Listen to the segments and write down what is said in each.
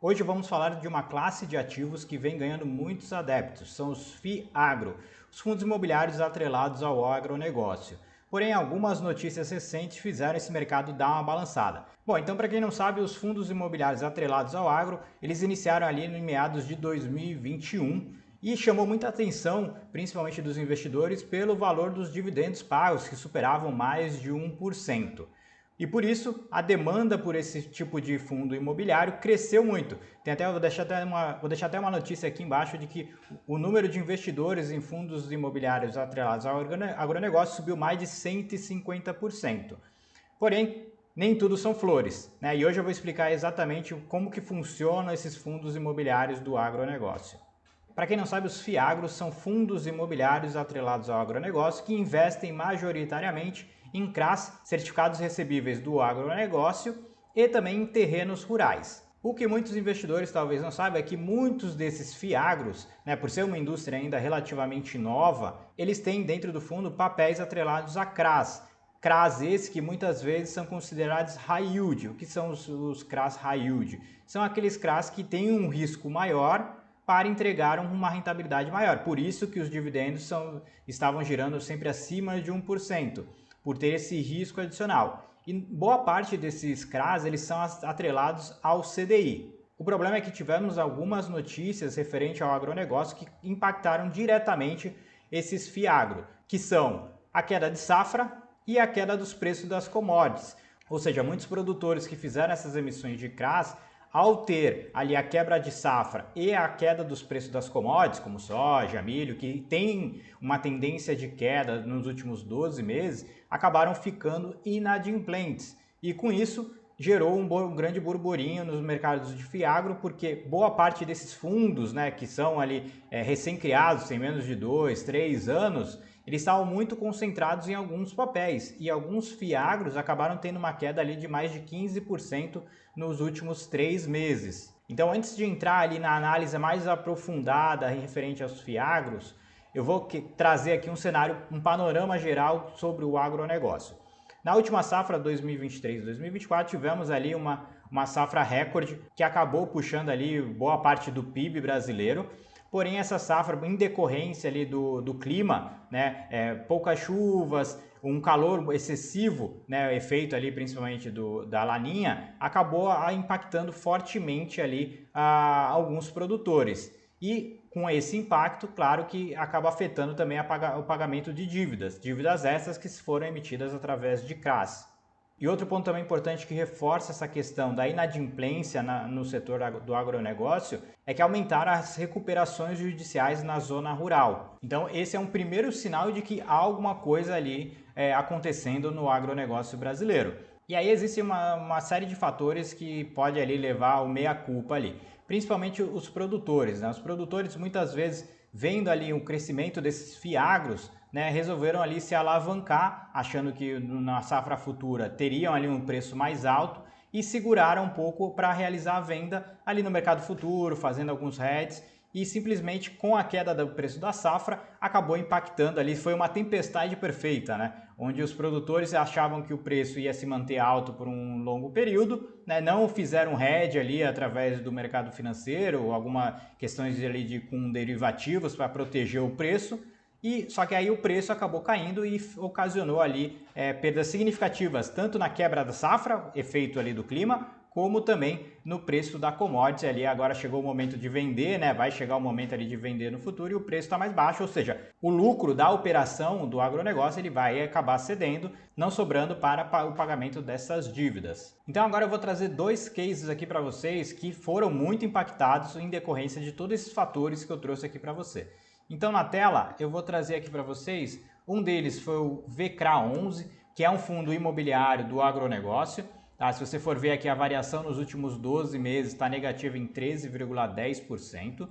Hoje vamos falar de uma classe de ativos que vem ganhando muitos adeptos, são os FIAGRO, os fundos imobiliários atrelados ao agronegócio. Porém, algumas notícias recentes fizeram esse mercado dar uma balançada. Bom, então para quem não sabe, os fundos imobiliários atrelados ao agro, eles iniciaram ali em meados de 2021 e chamou muita atenção, principalmente dos investidores, pelo valor dos dividendos pagos, que superavam mais de 1%. E por isso, a demanda por esse tipo de fundo imobiliário cresceu muito. Vou deixar até uma notícia aqui embaixo de que o número de investidores em fundos imobiliários atrelados ao agronegócio subiu mais de 150%. Porém, nem tudo são flores, né? E hoje eu vou explicar exatamente como que funcionam esses fundos imobiliários do agronegócio. Para quem não sabe, os FIAGROS são fundos imobiliários atrelados ao agronegócio que investem majoritariamente em CRAs, certificados recebíveis do agronegócio, e também em terrenos rurais. O que muitos investidores talvez não saibam é que muitos desses FIAGROS, por ser uma indústria ainda relativamente nova, eles têm dentro do fundo papéis atrelados a CRAs. CRAs esses que muitas vezes são considerados high yield. O que são os CRAs high yield? São aqueles CRAs que têm um risco maior para entregar uma rentabilidade maior. Por isso que os dividendos estavam girando sempre acima de 1%, por ter esse risco adicional. E boa parte desses CRAs eles são atrelados ao CDI. O problema é que tivemos algumas notícias referentes ao agronegócio que impactaram diretamente esses FIAGRO, que são a queda de safra e a queda dos preços das commodities. Ou seja, muitos produtores que fizeram essas emissões de CRAs, ao ter ali a quebra de safra e a queda dos preços das commodities, como soja, milho, que tem uma tendência de queda nos últimos 12 meses, acabaram ficando inadimplentes. E com isso gerou um grande burburinho nos mercados de FIAGRO, porque boa parte desses fundos, que são ali recém-criados, tem menos de 2, 3 anos, eles estavam muito concentrados em alguns papéis e alguns FIAGROS acabaram tendo uma queda ali de mais de 15% nos últimos 3 meses. Então, antes de entrar ali na análise mais aprofundada referente aos FIAGROS, eu vou trazer aqui um cenário, um panorama geral sobre o agronegócio. Na última safra 2023-2024 tivemos ali uma safra recorde que acabou puxando ali boa parte do PIB brasileiro. Porém, essa safra, em decorrência ali do clima, poucas chuvas, um calor excessivo, efeito ali principalmente da laninha, acabou impactando fortemente ali alguns produtores. E com esse impacto, claro que acaba afetando também o pagamento de dívidas essas que foram emitidas através de CRAs. E outro ponto também importante que reforça essa questão da inadimplência no setor do agronegócio é que aumentaram as recuperações judiciais na zona rural. Então esse é um primeiro sinal de que há alguma coisa ali acontecendo no agronegócio brasileiro. E aí existe uma série de fatores que pode ali levar ao meia-culpa ali. Principalmente os produtores. Os produtores muitas vezes vendo ali o crescimento desses FIAGROS, resolveram ali se alavancar, achando que na safra futura teriam ali um preço mais alto e seguraram um pouco para realizar a venda ali no mercado futuro, fazendo alguns hedges e simplesmente com a queda do preço da safra acabou impactando ali, foi uma tempestade perfeita, onde os produtores achavam que o preço ia se manter alto por um longo período, não fizeram hedge ali através do mercado financeiro ou alguma questões ali com derivativos para proteger o preço. E só que aí o preço acabou caindo e ocasionou ali perdas significativas, tanto na quebra da safra, efeito ali do clima, como também no preço da commodity ali. Agora chegou o momento de vender, vai chegar o momento ali de vender no futuro e o preço está mais baixo, ou seja, o lucro da operação do agronegócio ele vai acabar cedendo, não sobrando para o pagamento dessas dívidas. Então agora eu vou trazer dois cases aqui para vocês que foram muito impactados em decorrência de todos esses fatores que eu trouxe aqui para você. Então na tela eu vou trazer aqui para vocês, um deles foi o VCRA11, que é um fundo imobiliário do agronegócio. Se você for ver aqui a variação nos últimos 12 meses está negativa em 13,10%.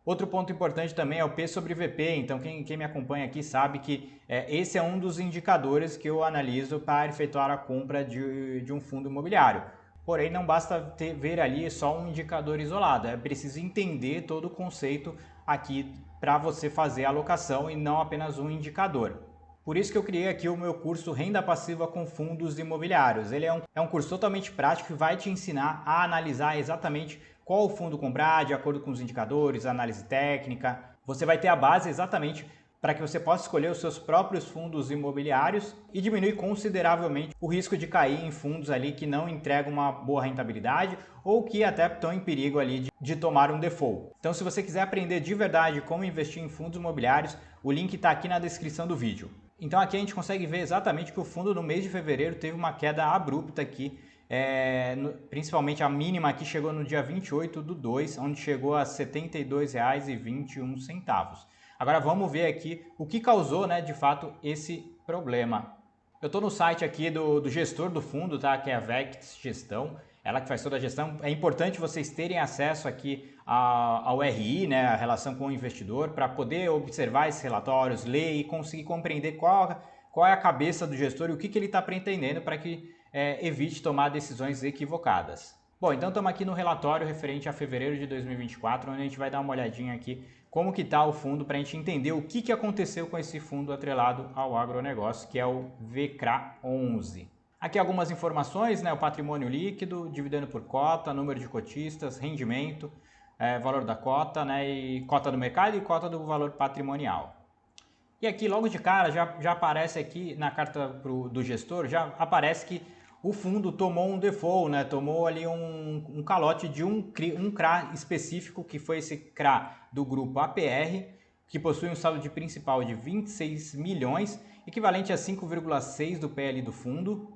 Outro ponto importante também é o P sobre VP, então quem me acompanha aqui sabe que esse é um dos indicadores que eu analiso para efetuar a compra de um fundo imobiliário. Porém, não basta ver ali só um indicador isolado, é preciso entender todo o conceito aqui para você fazer a alocação e não apenas um indicador. Por isso que eu criei aqui o meu curso Renda Passiva com Fundos Imobiliários. Ele é um curso totalmente prático que vai te ensinar a analisar exatamente qual fundo comprar de acordo com os indicadores, análise técnica. Você vai ter a base exatamente para que você possa escolher os seus próprios fundos imobiliários e diminuir consideravelmente o risco de cair em fundos ali que não entregam uma boa rentabilidade ou que até estão em perigo ali de tomar um default. Então, se você quiser aprender de verdade como investir em fundos imobiliários, o link está aqui na descrição do vídeo. Então aqui a gente consegue ver exatamente que o fundo no mês de fevereiro teve uma queda abrupta aqui, principalmente a mínima aqui chegou no dia 28/2, onde chegou a R$ 72,21. Agora vamos ver aqui o que causou, né, de fato esse problema. Eu estou no site aqui do gestor do fundo, tá? Que é a Vex Gestão, ela que faz toda a gestão. É importante vocês terem acesso aqui ao RI, né, a relação com o investidor, para poder observar esses relatórios, ler e conseguir compreender qual é a cabeça do gestor e o que ele está pretendendo para que evite tomar decisões equivocadas. Bom, então estamos aqui no relatório referente a fevereiro de 2024, onde a gente vai dar uma olhadinha aqui como que está o fundo para a gente entender o que aconteceu com esse fundo atrelado ao agronegócio, que é o VCRA11. Aqui algumas informações, né, o patrimônio líquido, dividendo por cota, número de cotistas, rendimento, valor da cota, né, e cota do mercado e cota do valor patrimonial. E aqui logo de cara já aparece aqui na carta do gestor, já aparece que o fundo tomou um default, né? Tomou ali um calote de um CRA específico, que foi esse CRA do grupo APR, que possui um saldo de principal de 26 milhões, equivalente a 5,6 do PL do fundo.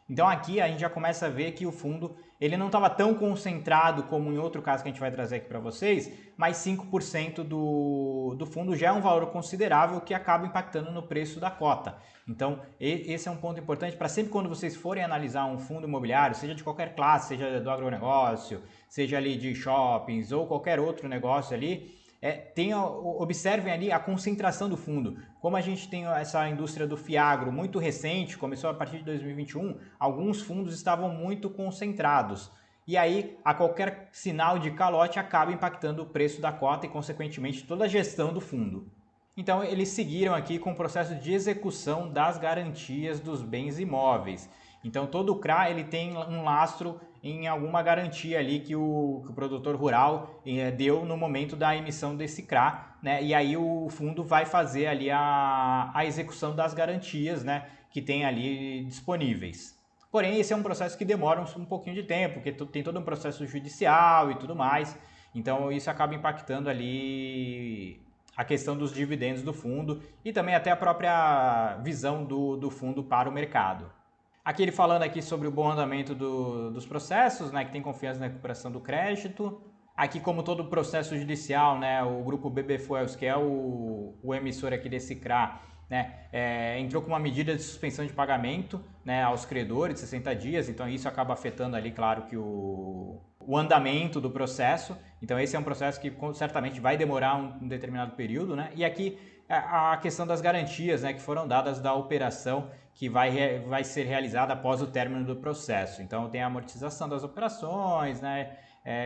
Então aqui a gente já começa a ver que o fundo ele não estava tão concentrado como em outro caso que a gente vai trazer aqui para vocês, mas 5% do fundo já é um valor considerável que acaba impactando no preço da cota. Então esse é um ponto importante para sempre quando vocês forem analisar um fundo imobiliário, seja de qualquer classe, seja do agronegócio, seja ali de shoppings ou qualquer outro negócio ali, observem ali a concentração do fundo. Como a gente tem essa indústria do fiagro muito recente, começou a partir de 2021, alguns fundos estavam muito concentrados. E aí, a qualquer sinal de calote acaba impactando o preço da cota e, consequentemente, toda a gestão do fundo. Então, eles seguiram aqui com o processo de execução das garantias dos bens imóveis. Então, todo o CRA ele tem um lastro em alguma garantia ali que o produtor rural deu no momento da emissão desse CRA, né? E aí o fundo vai fazer ali a execução das garantias, né, que tem ali disponíveis. Porém, esse é um processo que demora um pouquinho de tempo, porque tem todo um processo judicial e tudo mais. Então, isso acaba impactando ali a questão dos dividendos do fundo e também até a própria visão do fundo para o mercado. Aqui ele falando aqui sobre o bom andamento dos processos, né, que tem confiança na recuperação do crédito. Aqui, como todo processo judicial, né, o grupo BB Fuels, que é o emissor aqui desse CRA, né, entrou com uma medida de suspensão de pagamento, né, aos credores, 60 dias, então isso acaba afetando ali, claro, que o andamento do processo. Então esse é um processo que certamente vai demorar um determinado período, né? E aqui a questão das garantias, né, que foram dadas da operação que vai ser realizada após o término do processo. Então tem a amortização das operações, né,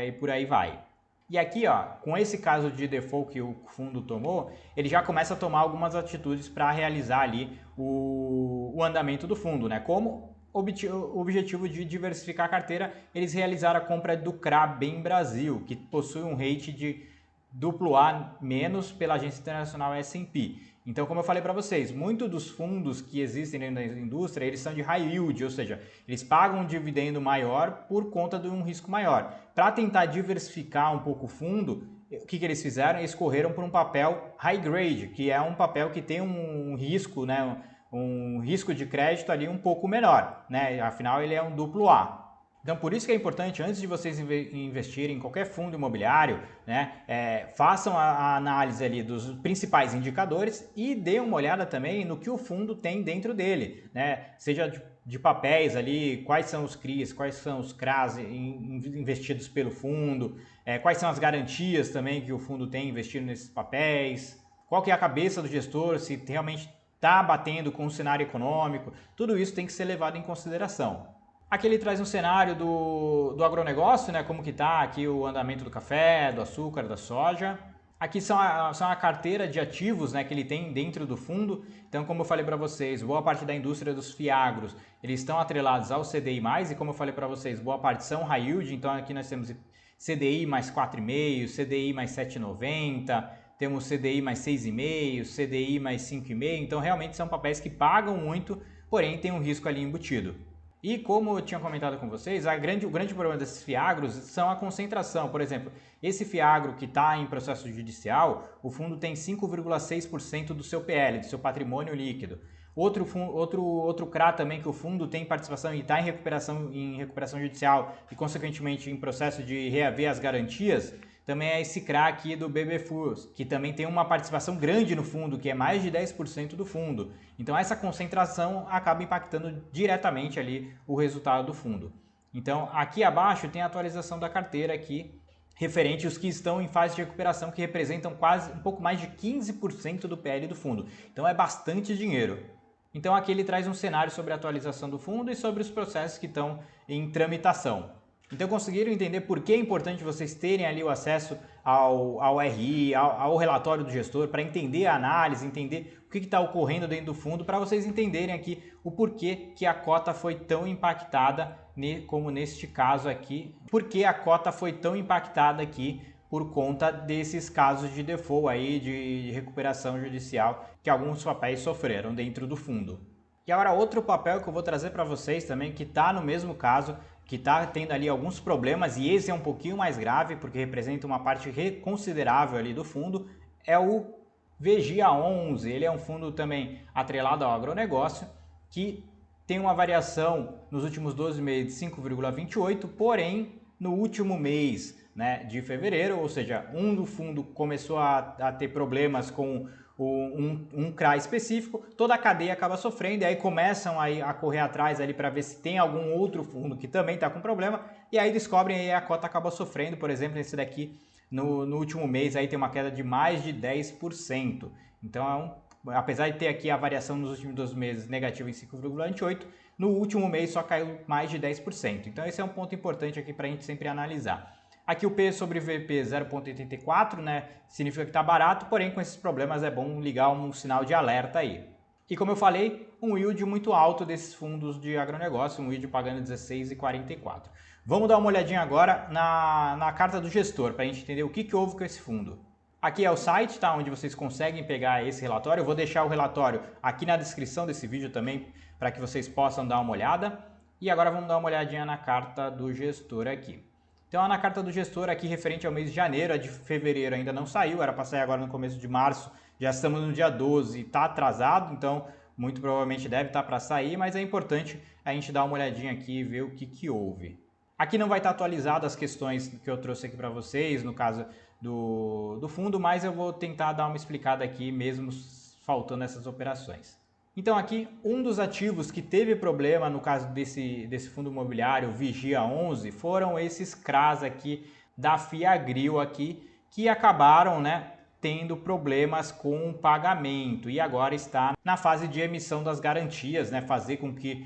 e por aí vai. E aqui, ó, com esse caso de default que o fundo tomou, ele já começa a tomar algumas atitudes para realizar ali o andamento do fundo, né? Como objetivo de diversificar a carteira, eles realizaram a compra do CRA Bem Brasil, que possui um rate de AA- pela agência internacional S&P. Então, como eu falei para vocês, muitos dos fundos que existem dentro da indústria, eles são de high yield, ou seja, eles pagam um dividendo maior por conta de um risco maior. Para tentar diversificar um pouco o fundo, o que eles fizeram? Eles correram por um papel high grade, que é um papel que tem um risco, né, um risco de crédito ali um pouco menor, né? Afinal, ele é um AA. Então, por isso que é importante, antes de vocês investirem em qualquer fundo imobiliário, né, façam a análise ali dos principais indicadores e dêem uma olhada também no que o fundo tem dentro dele, né? Seja de papéis ali, quais são os CRIs, quais são os CRAs investidos pelo fundo, quais são as garantias também que o fundo tem investido nesses papéis, qual que é a cabeça do gestor, se realmente está batendo com o cenário econômico, tudo isso tem que ser levado em consideração. Aqui ele traz um cenário do agronegócio, né, como que está aqui o andamento do café, do açúcar, da soja. Aqui são a carteira de ativos, né, que ele tem dentro do fundo. Então, como eu falei para vocês, boa parte da indústria dos fiagros, eles estão atrelados ao CDI+, e como eu falei para vocês, boa parte são high yield, então aqui nós temos CDI mais 4,5, CDI mais 7,90, temos CDI mais 6,5, CDI mais 5,5, então realmente são papéis que pagam muito, porém tem um risco ali embutido. E como eu tinha comentado com vocês, o grande problema desses FIAGROS são a concentração. Por exemplo, esse FIAGRO que está em processo judicial, o fundo tem 5,6% do seu PL, do seu patrimônio líquido. Outro CRA também que o fundo tem participação e está em recuperação judicial e, consequentemente, em processo de reaver as garantias, também é esse CRA aqui do BBFUS, que também tem uma participação grande no fundo, que é mais de 10% do fundo. Então essa concentração acaba impactando diretamente ali o resultado do fundo. Então aqui abaixo tem a atualização da carteira aqui, referente aos que estão em fase de recuperação, que representam quase um pouco mais de 15% do PL do fundo. Então é bastante dinheiro. Então aqui ele traz um cenário sobre a atualização do fundo e sobre os processos que estão em tramitação. Então conseguiram entender por que é importante vocês terem ali o acesso ao RI, ao relatório do gestor, para entender a análise, entender o que está ocorrendo dentro do fundo, para vocês entenderem aqui o porquê que a cota foi tão impactada, como neste caso aqui, porque a cota foi tão impactada aqui por conta desses casos de default aí, de recuperação judicial que alguns papéis sofreram dentro do fundo. E agora outro papel que eu vou trazer para vocês também, que está no mesmo caso, que está tendo ali alguns problemas, e esse é um pouquinho mais grave, porque representa uma parte considerável ali do fundo, é o VGA11. Ele é um fundo também atrelado ao agronegócio, que tem uma variação nos últimos 12 meses de 5,28, porém no último mês, né, de fevereiro, ou seja, do fundo começou a ter problemas com um CRA específico, toda a cadeia acaba sofrendo, e aí começam a correr atrás ali para ver se tem algum outro fundo que também está com problema, e aí descobrem e a cota acaba sofrendo. Por exemplo, esse daqui no último mês aí tem uma queda de mais de 10%. Então, apesar de ter aqui a variação nos últimos 12 meses negativa em 5,28, no último mês só caiu mais de 10%. Então esse é um ponto importante aqui para a gente sempre analisar. Aqui o P sobre VP 0,84, né? Significa que está barato, porém com esses problemas é bom ligar um sinal de alerta aí. E como eu falei, um yield muito alto desses fundos de agronegócio, um yield pagando 16,44. Vamos dar uma olhadinha agora na carta do gestor, para a gente entender o que houve com esse fundo. Aqui é o site, tá, onde vocês conseguem pegar esse relatório. Eu vou deixar o relatório aqui na descrição desse vídeo também, para que vocês possam dar uma olhada. E agora vamos dar uma olhadinha na carta do gestor aqui. Então, na carta do gestor aqui, referente ao mês de janeiro, a de fevereiro ainda não saiu, era para sair agora no começo de março, já estamos no dia 12, está atrasado, então muito provavelmente deve estar para sair, mas é importante a gente dar uma olhadinha aqui e ver o que houve. Aqui não vai estar atualizado as questões que eu trouxe aqui para vocês, no caso do fundo, mas eu vou tentar dar uma explicada aqui, mesmo faltando essas operações. Então aqui, um dos ativos que teve problema no caso desse fundo imobiliário, Vigia 11, foram esses CRAs aqui da Fiagro aqui, que acabaram, né, tendo problemas com o pagamento e agora está na fase de emissão das garantias, né, fazer com que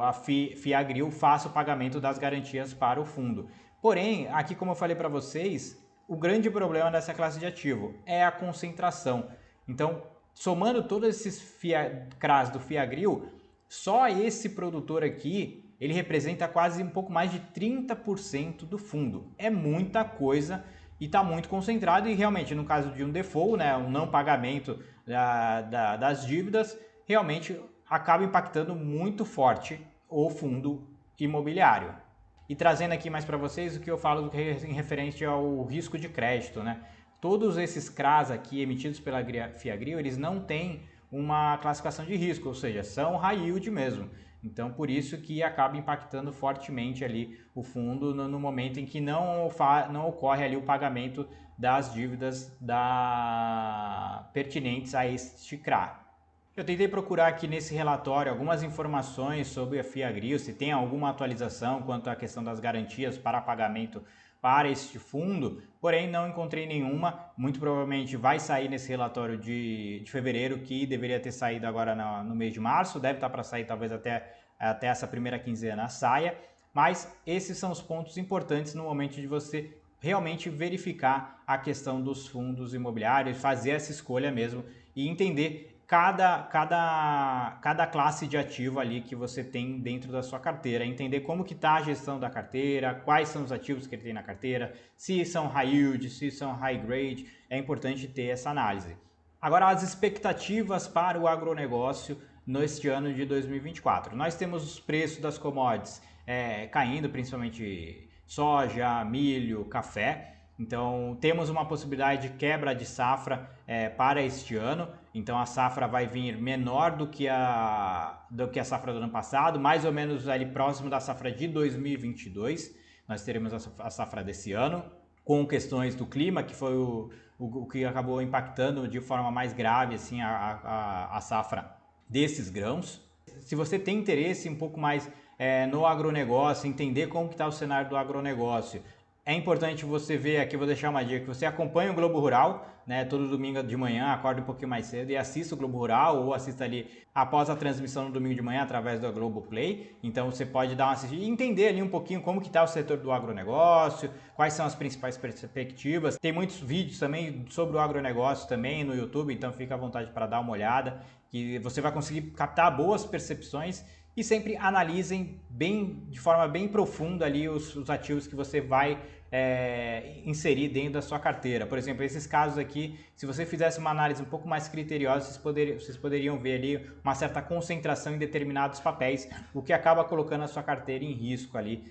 a Fiagro faça o pagamento das garantias para o fundo. Porém, aqui como eu falei para vocês, o grande problema dessa classe de ativo é a concentração. Então, somando todos esses CRAs do Fiagro, só esse produtor aqui, ele representa quase um pouco mais de 30% do fundo. É muita coisa e está muito concentrado, e realmente no caso de um default, né, um não pagamento das dívidas, realmente acaba impactando muito forte o fundo imobiliário. E trazendo aqui mais para vocês o que eu falo em referente ao risco de crédito, né? Todos esses CRAs aqui emitidos pela Fiagro, eles não têm uma classificação de risco, ou seja, são high yield mesmo. Então, por isso que acaba impactando fortemente ali o fundo no momento em que não ocorre ali o pagamento das dívidas pertinentes a este CRA. Eu tentei procurar aqui nesse relatório algumas informações sobre a Fiagro, se tem alguma atualização quanto à questão das garantias para pagamento para este fundo, porém não encontrei nenhuma. Muito provavelmente vai sair nesse relatório de fevereiro, que deveria ter saído agora no mês de março, deve estar para sair talvez até essa primeira quinzena saia, mas esses são os pontos importantes no momento de você realmente verificar a questão dos fundos imobiliários, fazer essa escolha mesmo e entender cada classe de ativo ali que você tem dentro da sua carteira, entender como que está a gestão da carteira, quais são os ativos que ele tem na carteira, se são high yield, se são high grade, é importante ter essa análise. Agora, as expectativas para o agronegócio neste ano de 2024. Nós temos os preços das commodities caindo, principalmente soja, milho, café. Então, temos uma possibilidade de quebra de safra para este ano. Então, a safra vai vir menor do que a safra do ano passado, mais ou menos ali próximo da safra de 2022. Nós teremos a safra desse ano, com questões do clima, que foi o que acabou impactando de forma mais grave assim, a safra desses grãos. Se você tem interesse um pouco mais no agronegócio, entender como está o cenário do agronegócio, é importante você ver, aqui eu vou deixar uma dica, que você acompanhe o Globo Rural, né, todo domingo de manhã, acorda um pouquinho mais cedo e assista o Globo Rural, ou assista ali após a transmissão no domingo de manhã através do Globo Play. Então você pode dar uma assistida e entender ali um pouquinho como que está o setor do agronegócio, quais são as principais perspectivas. Tem muitos vídeos também sobre o agronegócio também no YouTube, então fica à vontade para dar uma olhada, que você vai conseguir captar boas percepções. E sempre analisem de forma bem profunda ali os ativos que você vai inserir dentro da sua carteira. Por exemplo, esses casos aqui, se você fizesse uma análise um pouco mais criteriosa, vocês poderiam ver ali uma certa concentração em determinados papéis, o que acaba colocando a sua carteira em risco ali,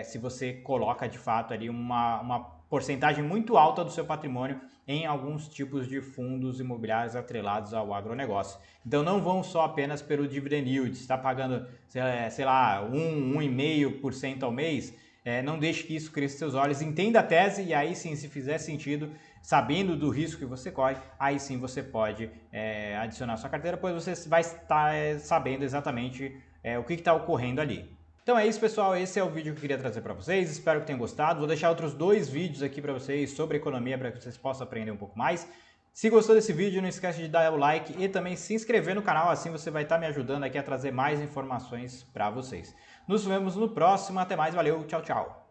se você coloca de fato ali uma porcentagem muito alta do seu patrimônio em alguns tipos de fundos imobiliários atrelados ao agronegócio. Então não vão só apenas pelo dividend yield, está pagando, sei lá, 1,5% ao mês, não deixe que isso cresça seus olhos, entenda a tese e aí sim, se fizer sentido, sabendo do risco que você corre, aí sim você pode adicionar a sua carteira, pois você vai estar sabendo exatamente o que está ocorrendo ali. Então é isso, pessoal, esse é o vídeo que eu queria trazer para vocês, espero que tenham gostado. Vou deixar outros 2 vídeos aqui para vocês sobre economia, para que vocês possam aprender um pouco mais. Se gostou desse vídeo, não esquece de dar o like e também se inscrever no canal, assim você vai estar me ajudando aqui a trazer mais informações para vocês. Nos vemos no próximo, até mais, valeu, tchau, tchau!